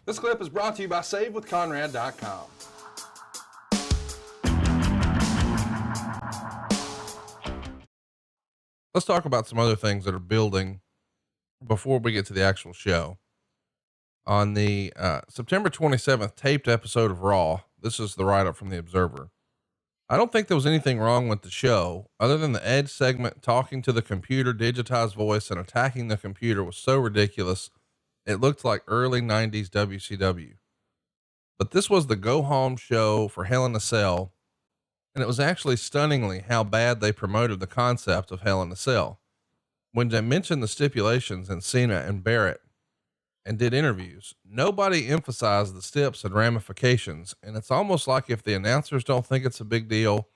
This clip is brought to you by SaveWithConrad.com. Let's talk about some other things that are building before we get to the actual show. On the September 27th taped episode of Raw, this is the write-up from the Observer. I don't think there was anything wrong with the show other than the Edge segment talking to the computer digitized voice and attacking the computer was so ridiculous. It looked like early 90s WCW. But this was the go home show for Hell in a Cell. And it was actually stunningly how bad they promoted the concept of Hell in a Cell. When they mentioned the stipulations in Cena and Barrett and did interviews, nobody emphasized the steps and ramifications. And it's almost like if the announcers don't think it's a big deal,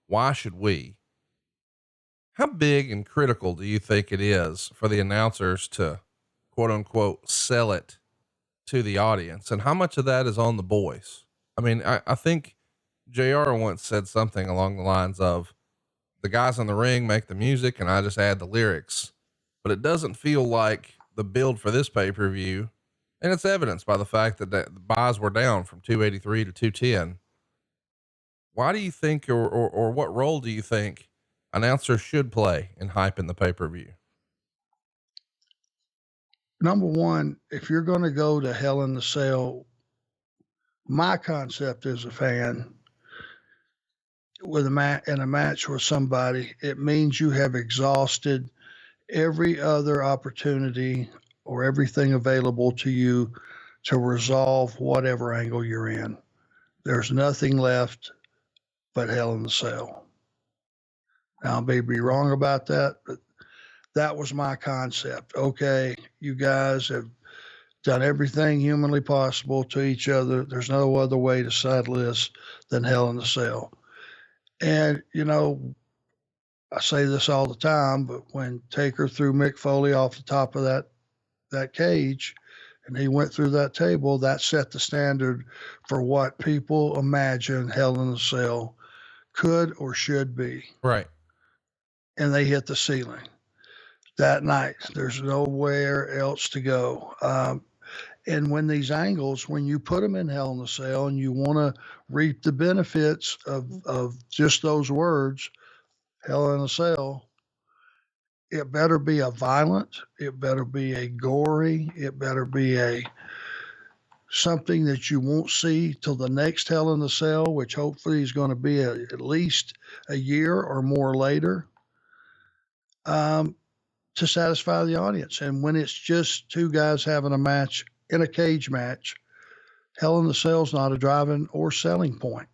why should we? How big and critical do you think it is for the announcers to quote unquote sell it to the audience? And how much of that is on the boys? I mean, I think JR once said something along the lines of the guys in the ring make the music and I just add the lyrics, but it doesn't feel like the build for this pay-per-view. And it's evidenced by the fact that the buys were down from 283 to 210. Why do you think, or what role do you think announcers should play in hyping the pay-per-view? Number one, if you're going to go to Hell in the Cell, my concept as a fan with in a match with somebody, it means you have exhausted every other opportunity or everything available to you to resolve whatever angle you're in. There's nothing left but Hell in the Cell. Now, I may be wrong about that, but that was my concept. Okay, you guys have done everything humanly possible to each other. There's no other way to settle this than Hell in the Cell. And, you know, I say this all the time, but when Taker threw Mick Foley off the top of that cage and he went through that table, that set the standard for what people imagine Hell in the Cell could or should be. Right. And they hit the ceiling that night. There's nowhere else to go. And when these angles, when you put them in Hell in the Cell and you want to reap the benefits of just those words, Hell in a Cell, it better be a violent, it better be a gory, it better be something that you won't see till the next Hell in the Cell, which hopefully is going to be at least a year or more later, to satisfy the audience. And when it's just two guys having a match in a cage match, Hell in the Cell is not a driving or selling point.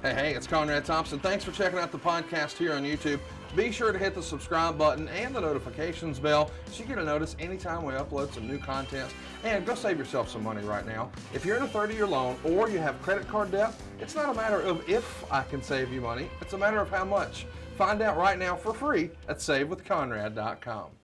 Hey, it's Conrad Thompson. Thanks for checking out the podcast here on YouTube. Be sure to hit the subscribe button and the notifications bell so you get a notice anytime we upload some new content. And go save yourself some money right now. If you're in a 30-year loan or you have credit card debt, it's not a matter of if I can save you money. It's a matter of how much. Find out right now for free at SaveWithConrad.com.